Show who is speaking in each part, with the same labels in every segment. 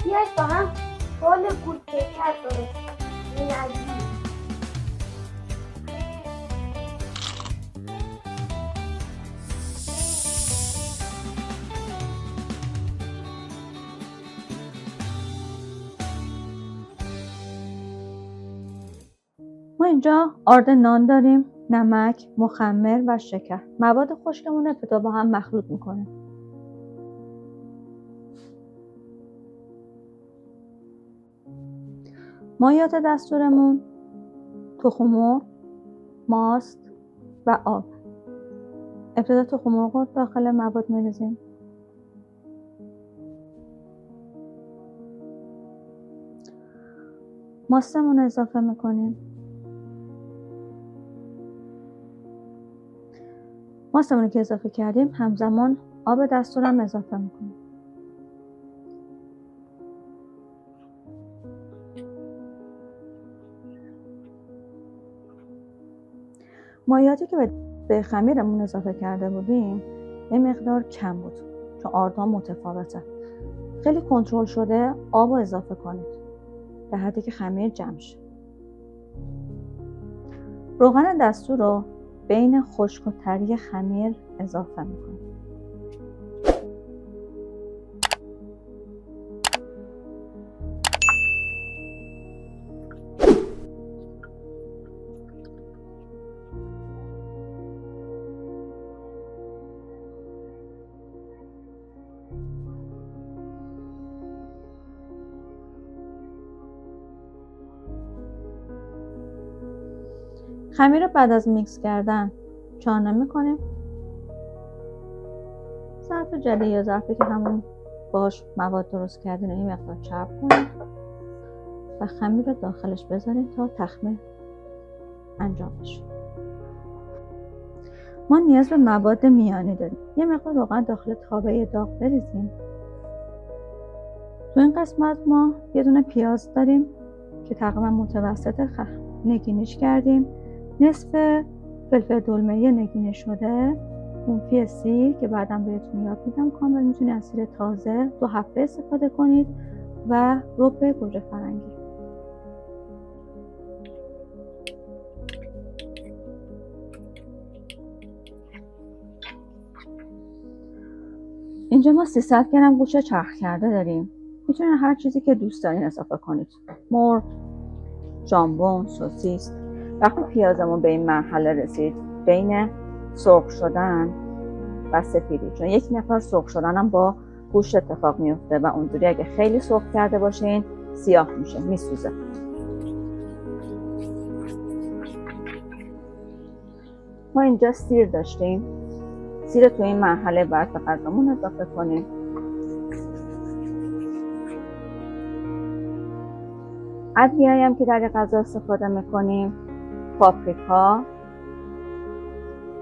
Speaker 1: بیاید با هم بال گوشتکر درست کنیم.
Speaker 2: ما اینجا آرد نان داریم، نمک، مخمر و شکر. مواد خشکمون رو ابتدا با هم مخلوط میکنیم. مایات دستورمون تخم مرغ، ماست و آب. ابتدا تخم مرغ رو داخل مواد میریزیم. ماستمون رو اضافه میکنیم. ماستمون رو که اضافه کردیم همزمان آب دستورم اضافه میکنیم. مایاتی که به خمیرمون اضافه کرده بودیم یه مقدار کم بود چون آردها متفاوته. خیلی کنترل شده آب رو اضافه کنید به حدی که خمیر جمع شه. روغن دستور رو بین خشک و طری خمیر اضافه میکنیم. خمیر رو بعد از میکس کردن چانه میکنیم. ظرف جلی یا ظرفی که همون باش مواد درست کردین این مقدار چرب کنیم و خمیر رو داخلش بذاریم تا تخمیر انجام بشه. ما نیاز به مواد میانی داریم. یه مقدار روغن داخل تابه داغ بریزیم. تو این قسمت ما یه دونه پیاز داریم که تقریبا متوسط نگینیش کردیم. نصف فلفل دلمه نگینه شده، قرنفی سیر که بعدم بهتون یاد میدم کامل میتونید از سیر تازه 2 هفته استفاده کنید و رب گوجه فرنگی. اینجا ما 300 گرم گوشت چرخ کرده داریم. میتونید هر چیزی که دوست دارین اضافه کنید. مرغ، ژامبون، سوسیس. وقتی پیازمون به این مرحله رسید بین سرخ شدن و سفیدی، چون یک مقدار سرخ شدن هم با گوشت اتفاق میفته و اونجوری اگه خیلی سرخ کرده باشین سیاه میشه، میسوزه. ما اینجا سیر داشتیم. سیر تو این مرحله باید به غذامون اضافه کنیم. ادویه‌ای هم که در غذا استفاده میکنیم پاپریکا،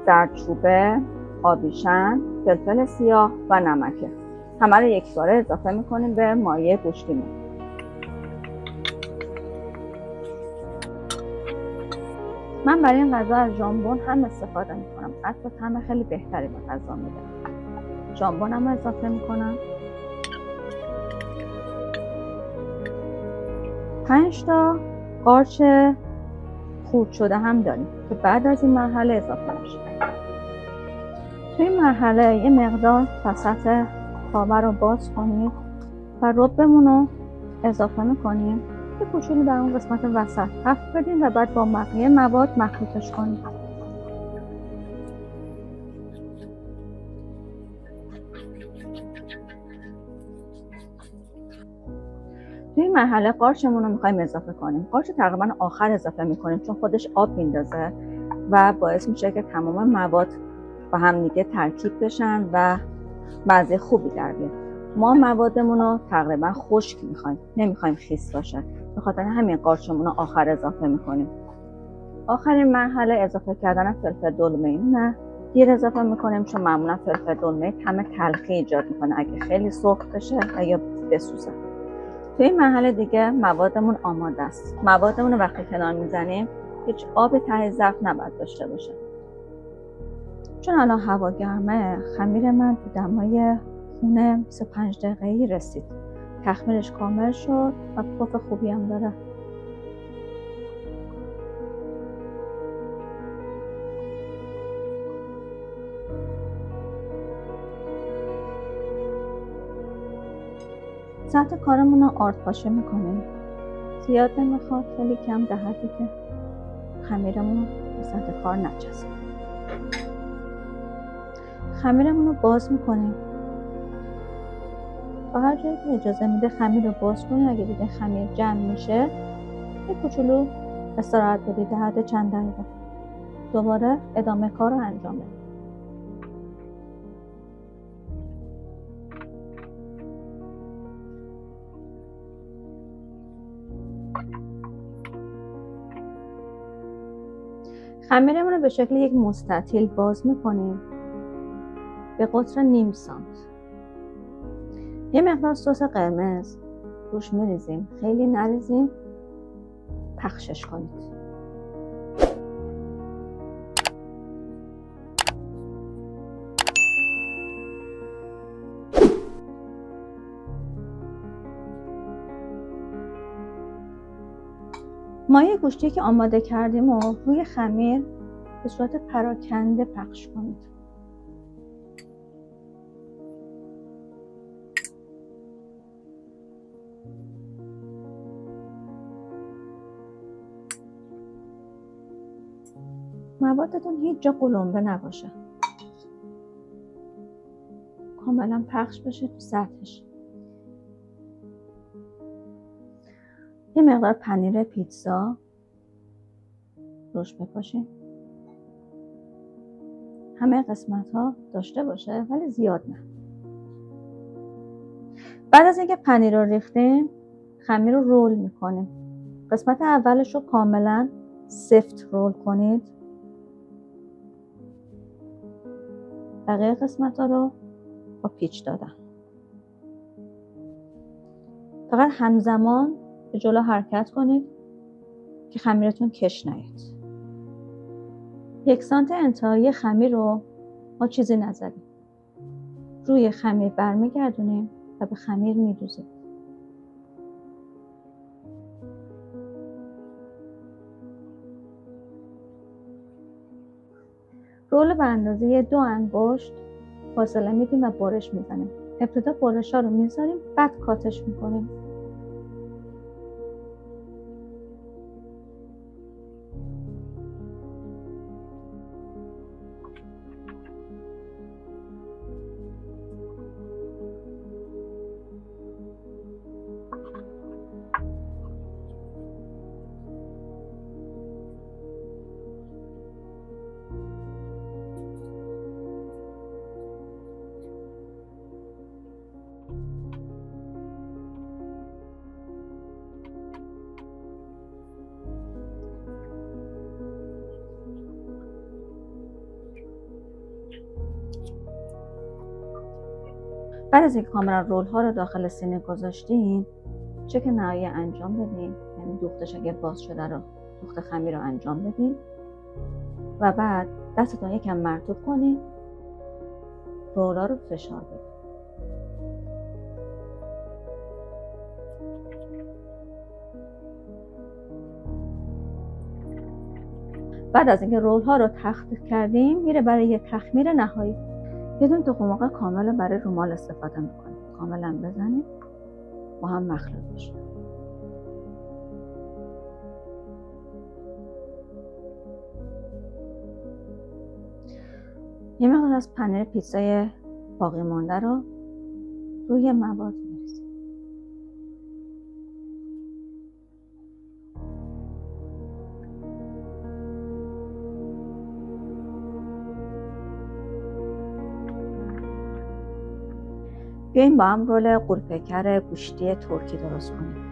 Speaker 2: زردچوبه، آبیشن، فلفل سیاه و نمکه. همه رو یکباره اضافه میکنیم به مایع گوشتیمون. من برای این غذا از ژامبون هم استفاده میکنم. حتی طعم خیلی بهتری به غذا میده. ژامبونم رو اضافه میکنم. 5 تا قارچ خورد شده هم داریم که بعد از این مرحله اضافه میشه. توی این مرحله یه مقدار وسط تابه رو باز کنید و ربمون رو اضافه میکنیم. یه کوچولو در اون قسمت وسط حفر بدین و بعد با بقیه مواد مخلوطش کنید. توی این مرحله قارچمون رو میخوایم اضافه کنیم. قارچ تقریبا آخر اضافه میکنیم چون خودش آب میندازه و باعث میشه که تمام مواد با هم دیگه ترکیب بشن و مزه خوبی در بیاد. ما موادمون رو تقریبا خشک میخوایم، نمیخوایم خیس باشه. به خاطر همین قارچمون رو آخر اضافه میکنیم. آخرین مرحله اضافه کردن فلفل دلمه نه گیر اضافه میکنیم چون معمولا فلفل دلمه طعم تلخی ایجاد میکنه اگه خیلی سرخ بشه و یا بسوزه. توی این مرحله دیگه موادمون آماده است. موادمون رو وقتی کنار میزنیم هیچ آب ته ظرف نباید داشته باشه. چون الان هوا گرمه خمیر من تو دمای خونه 25 دقیقه‌ای رسید تخمیرش کامل شد و پف خوبی هم داره. سطح کارمون رو آرد پاشه میکنیم. زیاد نمیخواد، خیلی کم در حدی که خمیرمون به سطح کار نچسبه. خمیرمون رو باز میکنیم. تا هر جایی که اجازه میده خمیر رو باز کنید. اگه دیدین خمیر جمع میشه یه کوچولو استراحت بدید در حد چند دقیقه. دوباره ادامه کار رو انجام بدید. خمیرمون رو به شکل یک مستطیل باز میکنیم به قطر نیم سانت. یه مقدار سس قرمز روش میریزیم، خیلی نریزیم، پخشش کنید. مایه گوشتی که آماده کردیم و روی خمیر به صورت پراکنده پخش کنید. موادتون هیچ جا قلمبه نباشه. کاملا پخش بشه تو سطحش. یه مقدار پنیر پیتزا روش بپاشیم. همه قسمت ها داشته باشه ولی زیاد نه. بعد از اینکه پنیر رو ریختیم خمیر رو رول میکنیم. قسمت اولش رو کاملا سفت رول کنید. بقیه قسمت ها رو با پیچ دادم. فقط همزمان به جلو حرکت کنید که خمیرتون کش نیاد. 1 سانت انتهایی خمیر رو ما چیزی نزدیم. روی خمیر برمیگردونیم و به خمیر میدوزیم. رول به اندازه 2 انگشت فاصله میدیم و برش میزنیم. ابتدا برش ها رو میذاریم، بعد کاتش میکنیم. بعد از اینکه کاملا رول ها رو داخل سینه گذاشتیم چک نهایی انجام بدیم. یعنی دوختش اگه باز شده رو دوخت خمیر رو انجام بدیم و بعد دستتون یکم مرطوب کنید، رول ها رو فشار بدیم. بعد از اینکه رول ها رو تخته کردیم میره برای یه تخمیر نهایی. یه دونه تخم مرغ کامل برای رومال استفاده میکنیم. کاملا بزنید با هم مخلوط بشه. یه مقدار از پنیر پیتزای باقی مانده رو روی مواد میریزیم. بیاییم با هم رول قورپیکر گوشتی ترکی درست کنیم.